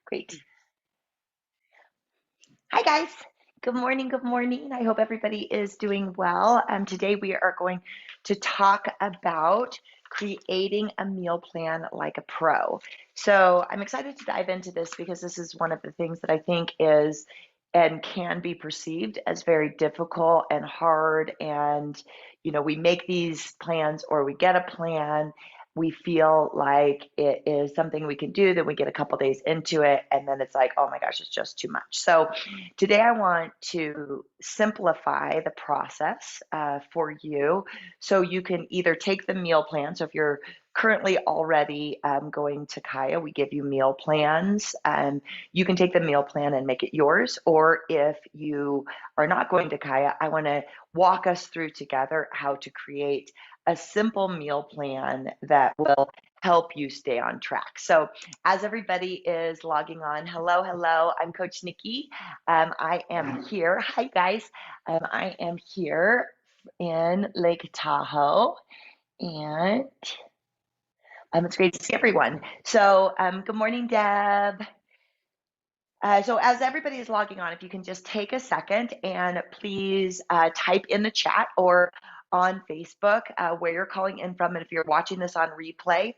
Great. Hi, guys. Good morning. Good morning. I hope everybody is doing well. Today we are going to talk about creating a meal plan like a pro. So I'm excited to dive into this because this is one of the things that I think is and can be perceived as very difficult and hard. And, we make these plans or we get a plan. We feel like it is something we can do, then we get a couple days into it, and then it's like, oh my gosh, it's just too much. So today I want to simplify the process for you so you can either take the meal plan. So if you're currently already going to Kaya, we give you meal plans. You can take the meal plan and make it yours. Or if you are not going to Kaya, I want to walk us through together how to create a simple meal plan that will help you stay on track. So as everybody is logging on, hello, hello, I'm Coach Nikki. I am here. Hi, guys. I am here in Lake Tahoe, and it's great to see everyone. So good morning, Deb. So as everybody is logging on, if you can just take a second and please type in the chat or on Facebook where you're calling in from, and if you're watching this on replay,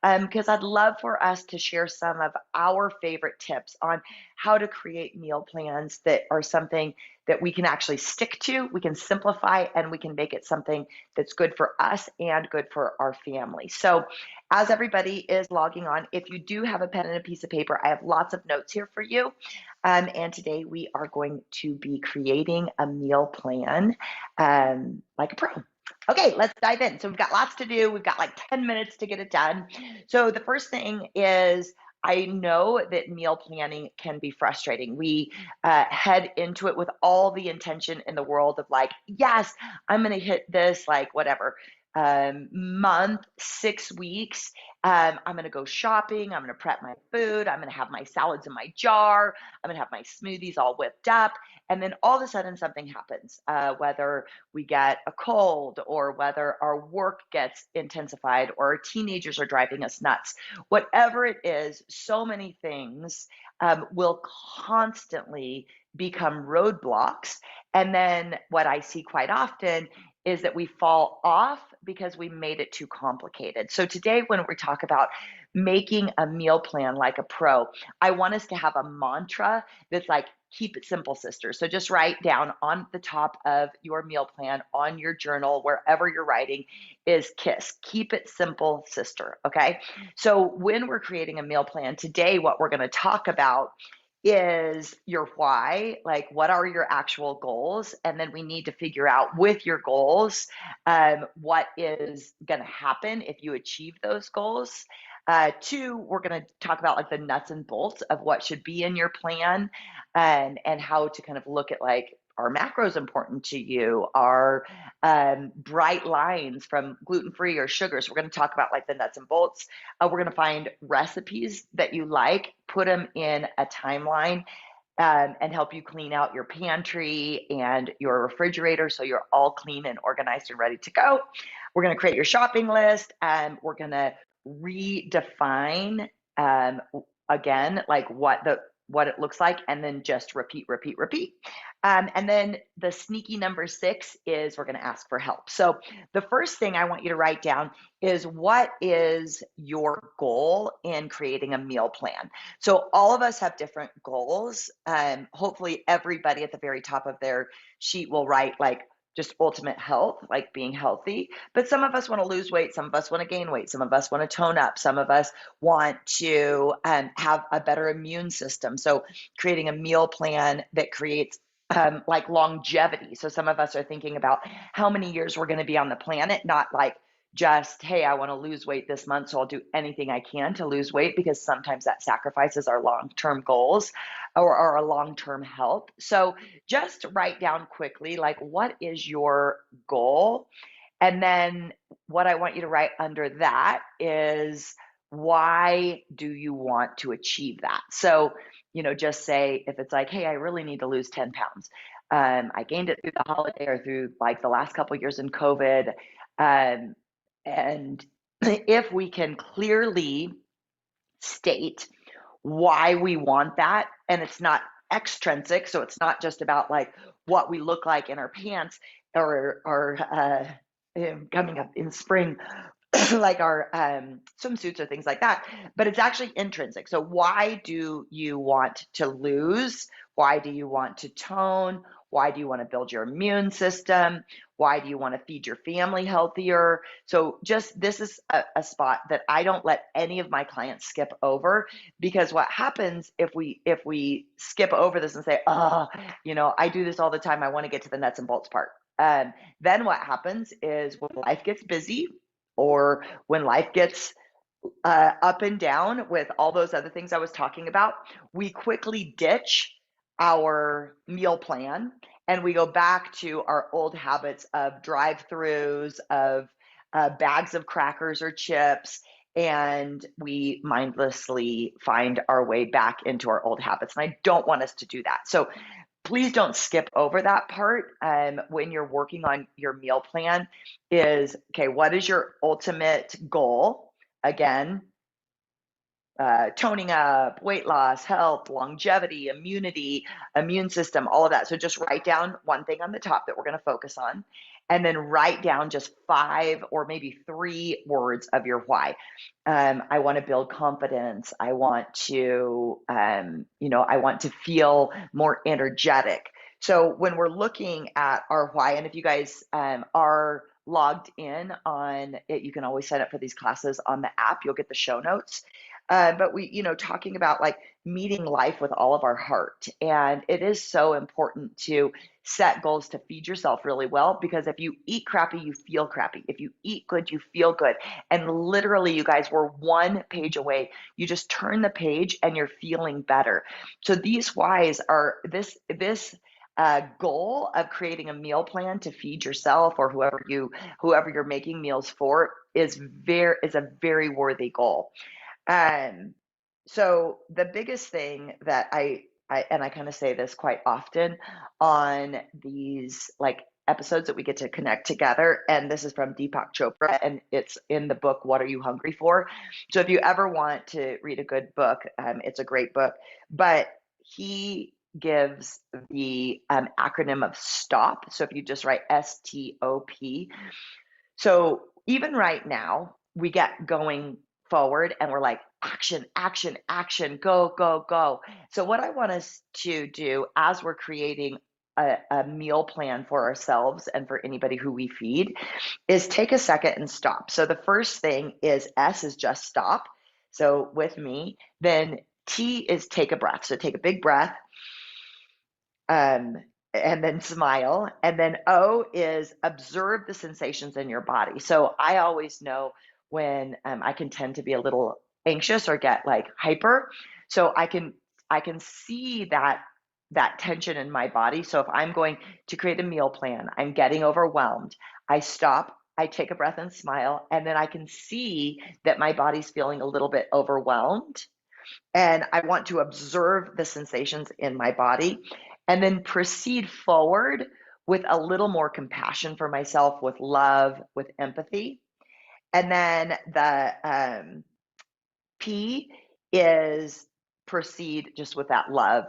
because I'd love for us to share some of our favorite tips on how to create meal plans that are something that we can actually stick to, we can simplify, and we can make it something that's good for us and good for our family. So as everybody is logging on, if you do have a pen and a piece of paper, I have lots of notes here for you. And today we are going to be creating a meal plan like a pro. Okay, let's dive in. So we've got lots to do. We've got like 10 minutes to get it done. So the first thing is I know that meal planning can be frustrating. We head into it with all the intention in the world of like, yes, I'm going to hit this, like whatever, month, 6 weeks. I'm going to go shopping. I'm going to prep my food. I'm going to have my salads in my jar. I'm going to have my smoothies all whipped up. And then all of a sudden something happens, whether we get a cold or whether our work gets intensified or our teenagers are driving us nuts. Whatever it is, so many things will constantly become roadblocks. And then what I see quite often is that we fall off because we made it too complicated. So today, when we talk about making a meal plan like a pro, I want us to have a mantra that's like, keep it simple, sister. So just write down on the top of your meal plan, on your journal, wherever you're writing, is KISS. Keep it simple, sister. Okay. So when we're creating a meal plan today, what we're going to talk about is your why, like what are your actual goals? And then we need to figure out with your goals, what is going to happen if you achieve those goals. Two, we're going to talk about like the nuts and bolts of what should be in your plan, and how to kind of look at like, are macros important to you? Are bright lines from gluten-free or sugars? We're going to talk about like the nuts and bolts. We're going to find recipes that you like, put them in a timeline, and help you clean out your pantry and your refrigerator so you're all clean and organized and ready to go. We're going to create your shopping list, and we're going to redefine, again, like what it looks like, and then just repeat, repeat, repeat. And then the sneaky number 6 is we're going to ask for help. So the first thing I want you to write down is, what is your goal in creating a meal plan? So all of us have different goals. Hopefully everybody at the very top of their sheet will write like just ultimate health, like being healthy. But some of us want to lose weight. Some of us want to gain weight. Some of us want to tone up. Some of us want to have a better immune system. So creating a meal plan that creates like longevity. So some of us are thinking about how many years we're going to be on the planet, not like just, hey, I want to lose weight this month, so I'll do anything I can to lose weight, because sometimes that sacrifices our long-term goals or our long-term health. So just write down quickly, like, what is your goal? And then what I want you to write under that is, why do you want to achieve that? So, just say, if it's like, hey, I really need to lose 10 pounds. I gained it through the holiday or through like the last couple of years in COVID. Um, and if we can clearly state why we want that. And it's not extrinsic. So it's not just about like what we look like in our pants or coming up in spring, like our swimsuits or things like that, but it's actually intrinsic. So why do you want to lose? Why do you want to tone? Why do you want to build your immune system? Why do you want to feed your family healthier? So just this is a spot that I don't let any of my clients skip over, because what happens if we skip over this and say, oh, I do this all the time, I want to get to the nuts and bolts part. Then what happens is when life gets busy, or when life gets up and down with all those other things I was talking about, we quickly ditch our meal plan and we go back to our old habits of drive-throughs, of bags of crackers or chips, and we mindlessly find our way back into our old habits. And I don't want us to do that. So please don't skip over that part when you're working on your meal plan. Is, okay, what is your ultimate goal? Again, toning up, weight loss, health, longevity, immunity, immune system, all of that. So just write down one thing on the top that we're going to focus on, and then write down just 5 or maybe 3 words of your why. I want to build confidence. I want to, I want to feel more energetic. So when we're looking at our why, and if you guys are logged in on it, you can always sign up for these classes on the app. You'll get the show notes. But we, talking about like meeting life with all of our heart. And it is so important to set goals to feed yourself really well, because if you eat crappy, you feel crappy. If you eat good, you feel good. And literally, you guys, we're 1 page away. You just turn the page and you're feeling better. So these whys are this goal of creating a meal plan to feed yourself or whoever you're making meals for is a very worthy goal. So the biggest thing that I kind of say this quite often on these like episodes that we get to connect together, and this is from Deepak Chopra, and it's in the book, What Are You Hungry For? So if you ever want to read a good book, it's a great book, but he gives the acronym of STOP. So if you just write STOP, so even right now, we get going forward and we're like, action, action, action, go, go, go. So what I want us to do as we're creating a meal plan for ourselves and for anybody who we feed is take a second and stop. So the first thing is S is just stop. So with me, then T is take a breath. So take a big breath. And then smile. And then O is observe the sensations in your body. So I always know when I can tend to be a little anxious or get like hyper. So I can see that tension in my body. So if I'm going to create a meal plan, I'm getting overwhelmed, I stop, I take a breath and smile, and then I can see that my body's feeling a little bit overwhelmed. And I want to observe the sensations in my body and then proceed forward with a little more compassion for myself, with love, with empathy. And then the P is proceed just with that love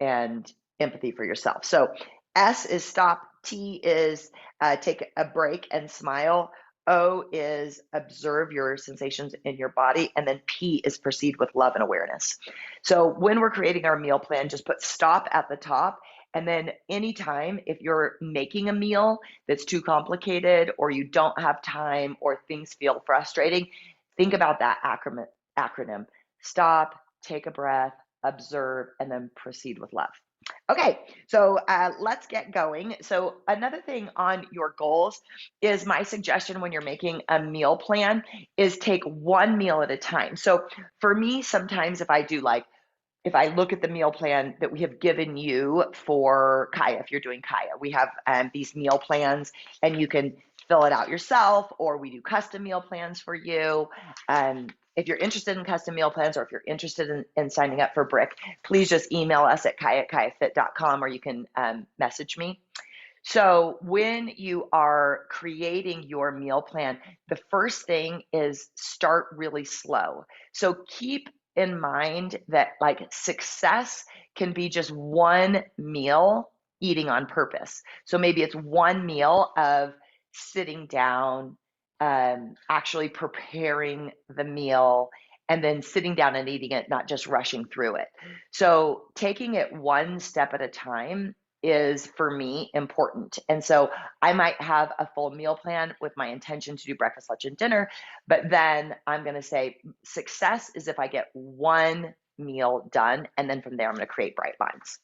and empathy for yourself. So S is stop, T is take a break and smile, O is observe your sensations in your body, and then P is proceed with love and awareness. So when we're creating our meal plan, just put stop at the top. And then anytime if you're making a meal that's too complicated or you don't have time or things feel frustrating, think about that acronym. Stop, take a breath, observe, and then proceed with love. Okay, so let's get going. So another thing on your goals is my suggestion when you're making a meal plan is take one meal at a time. So for me, sometimes if I look at the meal plan that we have given you for Kaya, if you're doing Kaya, we have these meal plans and you can fill it out yourself, or we do custom meal plans for you. If you're interested in custom meal plans, or if you're interested in signing up for Brick, please just email us at kaya@kayafit.com, or you can message me. So when you are creating your meal plan, the first thing is start really slow. So keep in mind that like success can be just one meal eating on purpose. So maybe it's one meal of sitting down, actually preparing the meal, and then sitting down and eating it, not just rushing through it. So taking it one step at a time is for me important. And so I might have a full meal plan with my intention to do breakfast, lunch, and dinner, but then I'm going to say success is if I get one meal done, and then from there I'm going to create bright lines.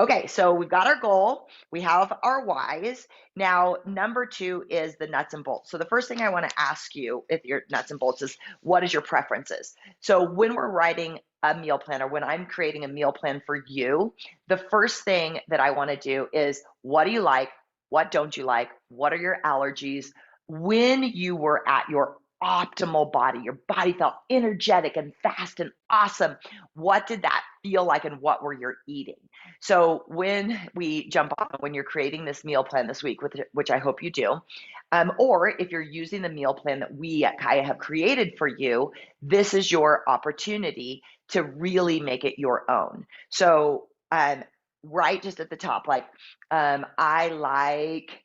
Okay, so we've got our goal, we have our whys. Now, number 2 is the nuts and bolts. So the first thing I want to ask you, if you're nuts and bolts, is what is your preferences? So when we're writing a meal plan, or when I'm creating a meal plan for you, the first thing that I want to do is, what do you like? What don't you like? What are your allergies? When you were at your optimal body, your body felt energetic and fast and awesome, what did that feel like, and what were you eating? So when we jump on, when you're creating this meal plan this week, which I hope you do, or if you're using the meal plan that we at Kaya have created for you, this is your opportunity to really make it your own. So right just at the top, like I like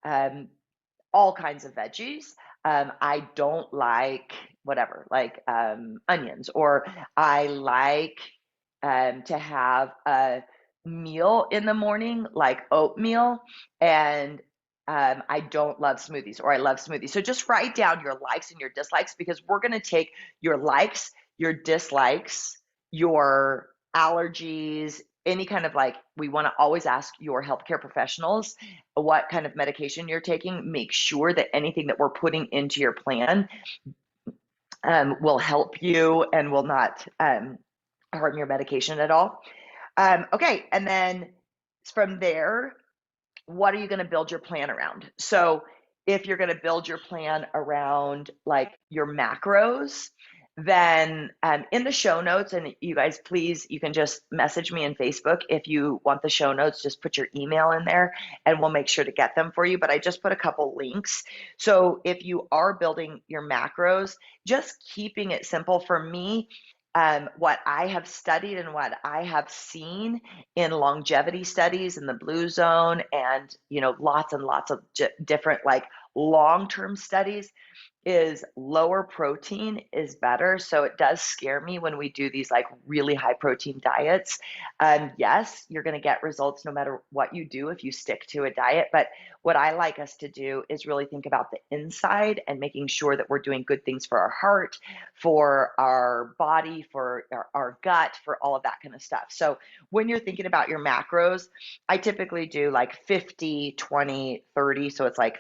um, all kinds of veggies. I don't like whatever, like onions, or I like to have a meal in the morning, like oatmeal, and I don't love smoothies, or I love smoothies. So just write down your likes and your dislikes, because we're going to take your likes, your dislikes, your allergies, any kind of, like, we want to always ask your healthcare professionals what kind of medication you're taking. Make sure that anything that we're putting into your plan will help you and will not harm your medication at all. Okay, and then from there, what are you going to build your plan around? So if you're going to build your plan around like your macros, then in the show notes, and you guys, please, you can just message me in Facebook if you want the show notes. Just put your email in there and we'll make sure to get them for you. But I just put a couple links. So if you are building your macros, just keeping it simple. For me, what I have studied and what I have seen in longevity studies in the blue zone, and lots and lots of different like long-term studies, is lower protein is better. So it does scare me when we do these like really high protein diets. Yes, you're going to get results no matter what you do if you stick to a diet. But what I like us to do is really think about the inside and making sure that we're doing good things for our heart, for our body, for our gut, for all of that kind of stuff. So when you're thinking about your macros, I typically do like 50, 20, 30. So it's like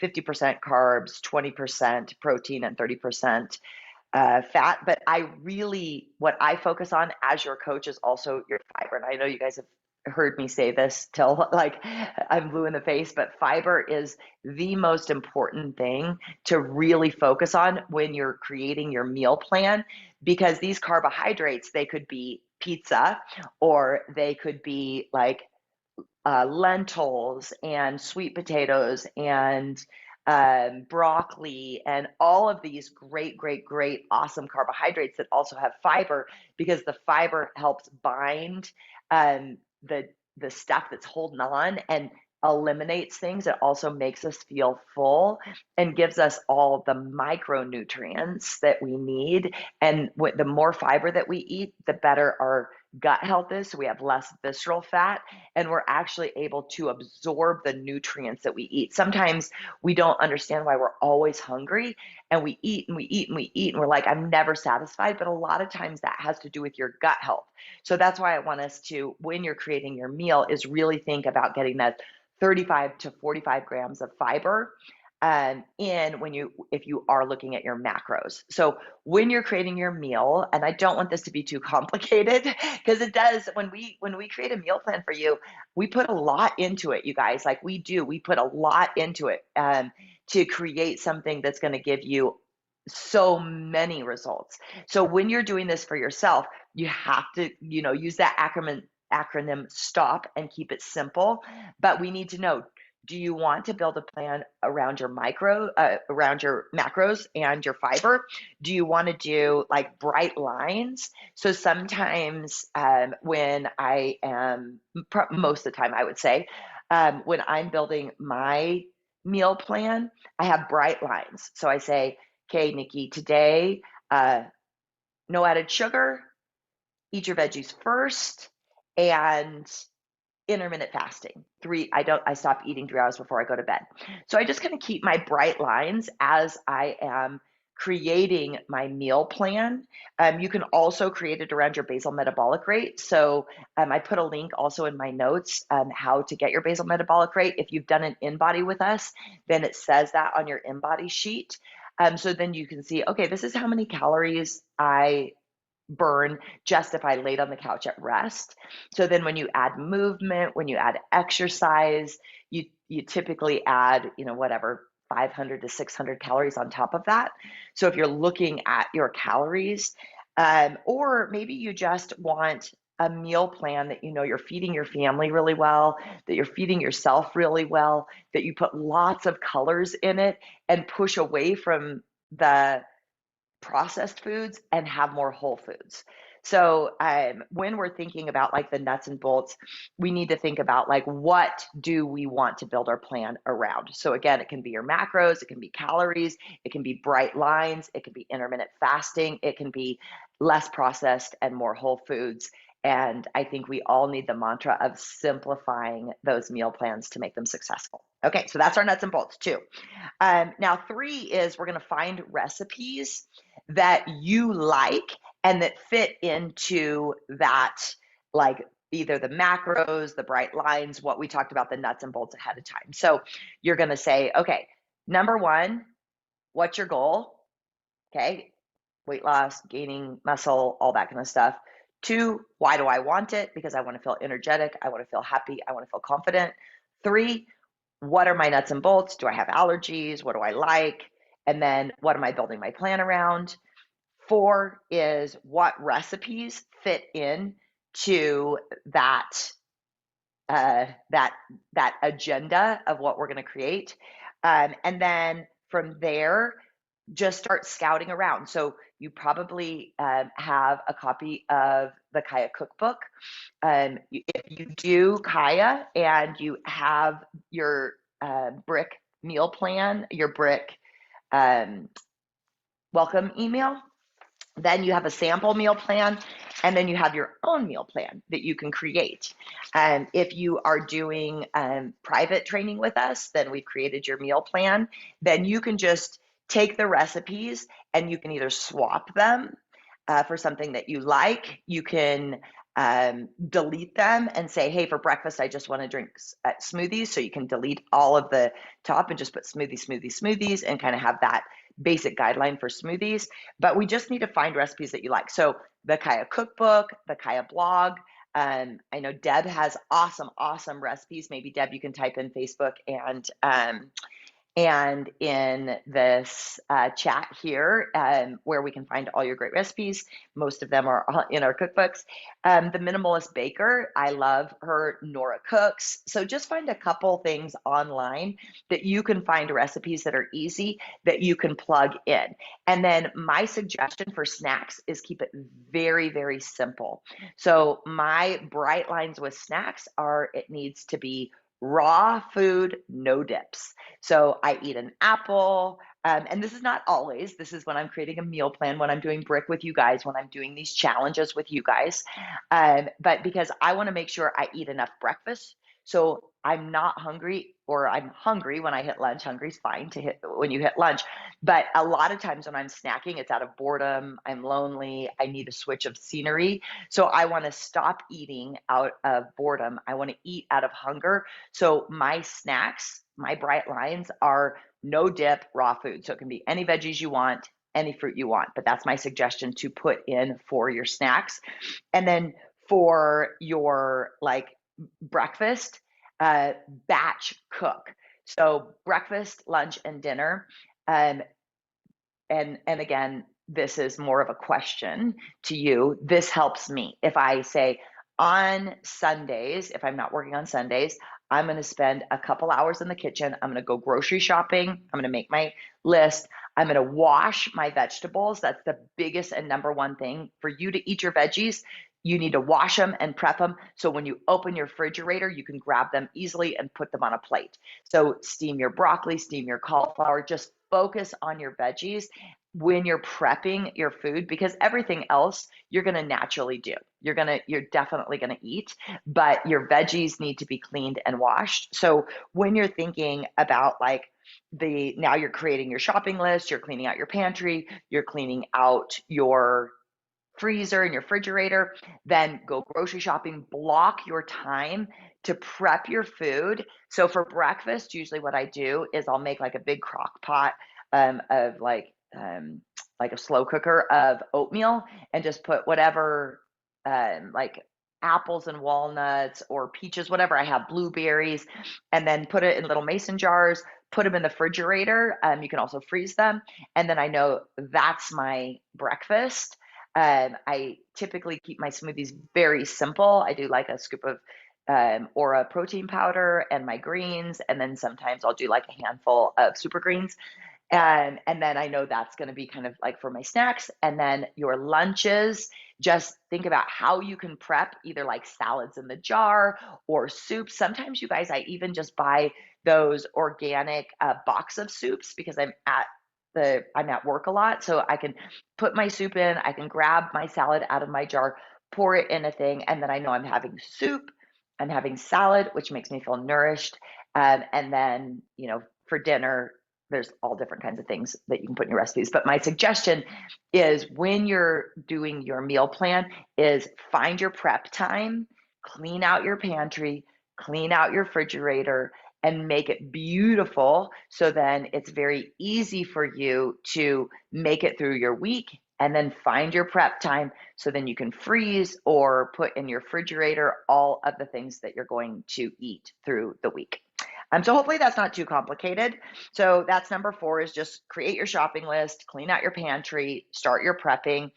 50% carbs, 20% protein, and 30% fat. But what I focus on as your coach is also your fiber. And I know you guys have heard me say this till like I'm blue in the face, but fiber is the most important thing to really focus on when you're creating your meal plan, because these carbohydrates, they could be pizza, or they could be like lentils and sweet potatoes and broccoli, and all of these great, great, great, awesome carbohydrates that also have fiber, because the fiber helps bind um, the the stuff that's holding on and eliminates things. It also makes us feel full and gives us all the micronutrients that we need. And the more fiber that we eat, the better our gut health is. So we have less visceral fat, and we're actually able to absorb the nutrients that we eat. Sometimes we don't understand why we're always hungry, and we eat and we eat and we eat, and we're like, I'm never satisfied. But a lot of times that has to do with your gut health. So that's why I want us to, when you're creating your meal, is really think about getting that 35 to 45 grams of fiber if you are looking at your macros. So when you're creating your meal, and I don't want this to be too complicated, because it does, when we create a meal plan for you, we put a lot into it, you guys. Like we put a lot into it to create something that's going to give you so many results. So when you're doing this for yourself, you have to, use that acronym STOP and keep it simple. But we need to know, Do you want to build a plan around your around your macros and your fiber? Do you want to do like bright lines? So sometimes when I am, most of the time, I would say, when I'm building my meal plan, I have bright lines. So I say, okay, Nikki, today, uh, no added sugar, eat your veggies first, and intermittent fasting. I stop eating 3 hours before I go to bed. So I just kind of keep my bright lines as I am creating my meal plan. You can also create it around your basal metabolic rate. So I put a link also in my notes how to get your basal metabolic rate. If you've done an in-body with us, then it says that on your in-body sheet. So then you can see, okay, this is how many calories I burn just if I laid on the couch at rest. So then when you add movement, when you add exercise, you typically add, whatever 500 to 600 calories on top of that. So if you're looking at your calories, or maybe you just want a meal plan that you're feeding your family really well, that you're feeding yourself really well, that you put lots of colors in it and push away from the processed foods and have more whole foods. So when we're thinking about like the nuts and bolts, we need to think about like what do we want to build our plan around. So again, it can be your macros, it can be calories, it can be bright lines, it can be intermittent fasting, it can be less processed and more whole foods. And I think we all need the mantra of simplifying those meal plans to make them successful. Okay, so that's our nuts and bolts, 2. Now, 3 is we're going to find recipes that you like and that fit into that, like either the macros, the bright lines, what we talked about, the nuts and bolts ahead of time. So you're going to say, okay, number 1, what's your goal? Okay, weight loss, gaining muscle, all that kind of stuff. 2, why do I want it? Because I want to feel energetic, I want to feel happy, I want to feel confident. 3, what are my nuts and bolts? Do I have allergies? What do I like? And then what am I building my plan around? 4 is what recipes fit in to that that agenda of what we're going to create, and then from there, just start scouting around. So you probably have a copy of the Kaya cookbook. If you do Kaya and you have your brick meal plan, your brick um, welcome email, then you have a sample meal plan, and then you have your own meal plan that you can create. If you are doing private training with us, then we've created your meal plan. Then you can just take the recipes and you can either swap them for something that you like. You can delete them and say, hey, for breakfast, I just want to drink smoothies. So you can delete all of the top and just put smoothies, and kind of have that basic guideline for smoothies. But we just need to find recipes that you like. So the Kaya cookbook, the Kaya blog. I know Deb has awesome recipes. Maybe Deb, you can type in Facebook and in this chat here, where we can find all your great recipes. Most of them are in our cookbooks. The Minimalist Baker, I love her. Nora Cooks. So just find a couple things online that you can find recipes that are easy that you can plug in. And then my suggestion for snacks is keep it very, very simple. So my bright lines with snacks are it needs to be raw food, no dips. So I eat an apple, and this is not always. This is when I'm creating a meal plan, when I'm doing brick with you guys, when I'm doing these challenges with you guys. But because I want to make sure I eat enough breakfast, so I'm not hungry, or I'm hungry when I hit lunch. Hungry's fine to hit when you hit lunch, but a lot of times when I'm snacking, it's out of boredom. I'm lonely. I need a switch of scenery. So I want to stop eating out of boredom. I want to eat out of hunger. So my snacks, my bright lines are no dip, raw food. So it can be any veggies you want, any fruit you want, but that's my suggestion to put in for your snacks. And then for your like breakfast, batch cook. So breakfast, lunch, and dinner. Um, and again, this is more of a question to you. This helps me. If I say on Sundays, if I'm not working on Sundays, I'm going to spend a couple hours in the kitchen. I'm going to go grocery shopping. I'm going to make my list. I'm going to wash my vegetables. That's the biggest and number one thing for you to eat your veggies. You need to wash them and prep them. So when you open your refrigerator, you can grab them easily and put them on a plate. So steam your broccoli, steam your cauliflower, just focus on your veggies when you're prepping your food, because everything else you're going to naturally do. You're definitely going to eat, but your veggies need to be cleaned and washed. So when you're thinking about like now you're creating your shopping list, you're cleaning out your pantry, you're cleaning out your freezer and your refrigerator, then go grocery shopping, block your time to prep your food. So for breakfast, usually what I do is I'll make like a big crock pot of like a slow cooker of oatmeal and just put whatever like apples and walnuts or peaches, whatever I have, blueberries, and then put it in little mason jars, put them in the refrigerator. You can also freeze them. And then I know that's my breakfast. I typically keep my smoothies very simple. I do like a scoop of or a protein powder and my greens, and then sometimes I'll do like a handful of super greens. And then I know that's going to be kind of like for my snacks. And then your lunches, just think about how you can prep either like salads in the jar or soups. Sometimes you guys, I even just buy those organic box of soups because I'm at work a lot, so I can put my soup in, I can grab my salad out of my jar, pour it in a thing, and then I know I'm having soup, I'm having salad, which makes me feel nourished. And then, for dinner, there's all different kinds of things that you can put in your recipes. But my suggestion is when you're doing your meal plan is find your prep time, clean out your pantry, clean out your refrigerator, and make it beautiful. So then it's very easy for you to make it through your week, and then find your prep time. So then you can freeze or put in your refrigerator all of the things that you're going to eat through the week. So hopefully that's not too complicated. So that's number 4 is just create your shopping list, clean out your pantry, start your prepping.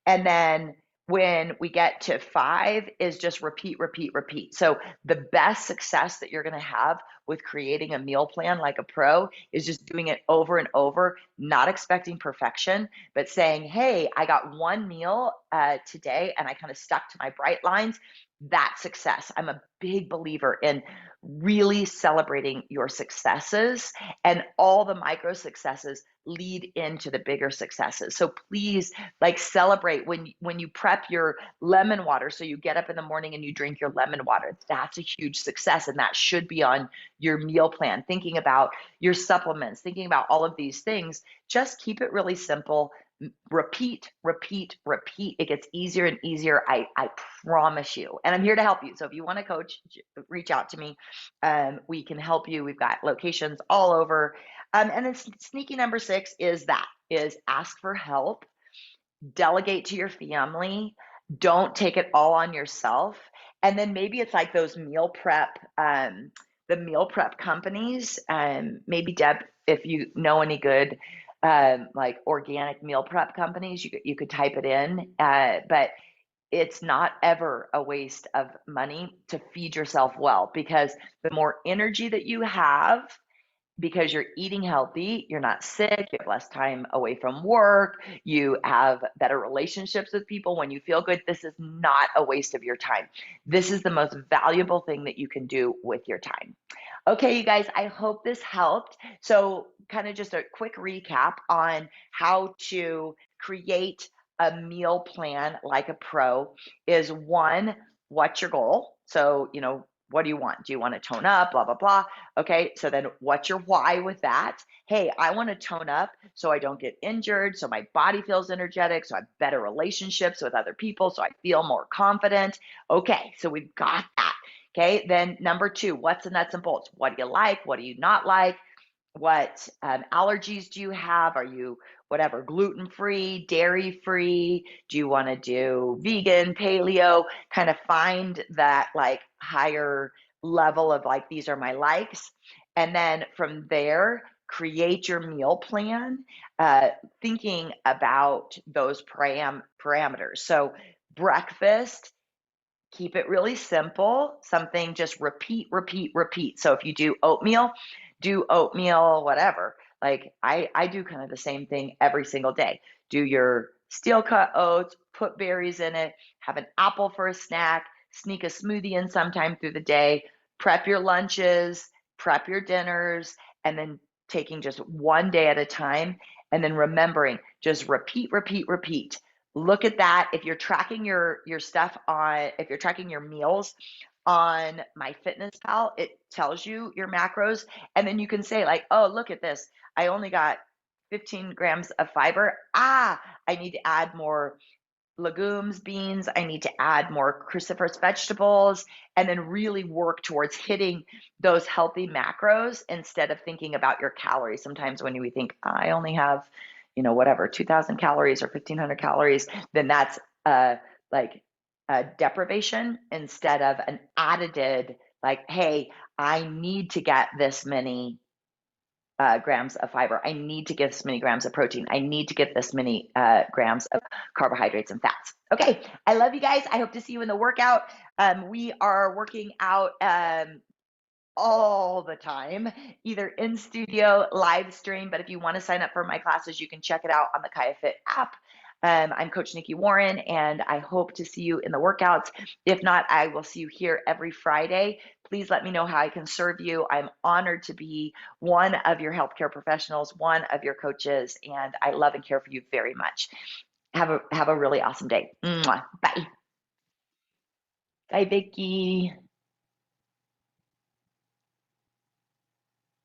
And then when we get to 5 is just repeat, repeat, repeat. So the best success that you're going to have with creating a meal plan like a pro is just doing it over and over, not expecting perfection, but saying, hey, I got one meal today and I kind of stuck to my bright lines. That's success. I'm a big believer in really celebrating your successes, and all the micro successes lead into the bigger successes. So please, like, celebrate when you prep your lemon water. So you get up in the morning and you drink your lemon water. That's a huge success, and that should be on your meal plan. Thinking about your supplements, thinking about all of these things. Just keep it really simple. Repeat, repeat, repeat. It gets easier and easier. I promise you. And I'm here to help you. So if you want to coach, reach out to me. We can help you. We've got locations all over. And then sneaky number 6 is ask for help, delegate to your family, don't take it all on yourself. And then maybe it's like those the meal prep companies. Maybe Deb, if you know any good like organic meal prep companies, you could type it in. But it's not ever a waste of money to feed yourself well, because the more energy that you have, because you're eating healthy, you're not sick, you have less time away from work, you have better relationships with people when you feel good. This is not a waste of your time. This is the most valuable thing that you can do with your time. Okay, you guys, I hope this helped. So, kind of just a quick recap on how to create a meal plan like a pro is: 1, what's your goal? So, what do you want? Do you want to tone up? Blah, blah, blah. Okay, so then what's your why with that? Hey, I want to tone up so I don't get injured, so my body feels energetic, so I have better relationships with other people, so I feel more confident. Okay, so we've got that. Okay, then number 2, what's the nuts and bolts? What do you like? What do you not like? What allergies do you have? Are you whatever, gluten-free, dairy-free? Do you want to do vegan, paleo? Kind of find that like higher level of like, these are my likes. And then from there, create your meal plan, thinking about those parameters. So breakfast, Keep it really simple, something just repeat, repeat, repeat. So if you do oatmeal, whatever. Like I do kind of the same thing every single day. Do your steel cut oats, put berries in it, have an apple for a snack, sneak a smoothie in sometime through the day, prep your lunches, prep your dinners, and then taking just one day at a time. And then remembering, just repeat, repeat, repeat. Look at that. If you're tracking your stuff on, if you're tracking your meals on MyFitnessPal, it tells you your macros, and then you can say like, oh, look at this. I only got 15 grams of fiber. I need to add more legumes, beans. I need to add more cruciferous vegetables, and then really work towards hitting those healthy macros instead of thinking about your calories. Sometimes when we think, I only have, whatever, 2,000 calories or 1,500 calories, then that's like a deprivation instead of an additive, like, hey, I need to get this many grams of fiber. I need to get this many grams of protein. I need to get this many grams of carbohydrates and fats. Okay, I love you guys. I hope to see you in the workout. We are working out all the time, either in studio, live stream. But if you want to sign up for my classes, you can check it out on the Kaya Fit app. I'm Coach Nikki Warren, and I hope to see you in the workouts. If not, I will see you here every Friday. Please let me know how I can serve you. I'm honored to be one of your healthcare professionals, one of your coaches, and I love and care for you very much. Have a really awesome day. Mwah. Bye. Bye, Vicki.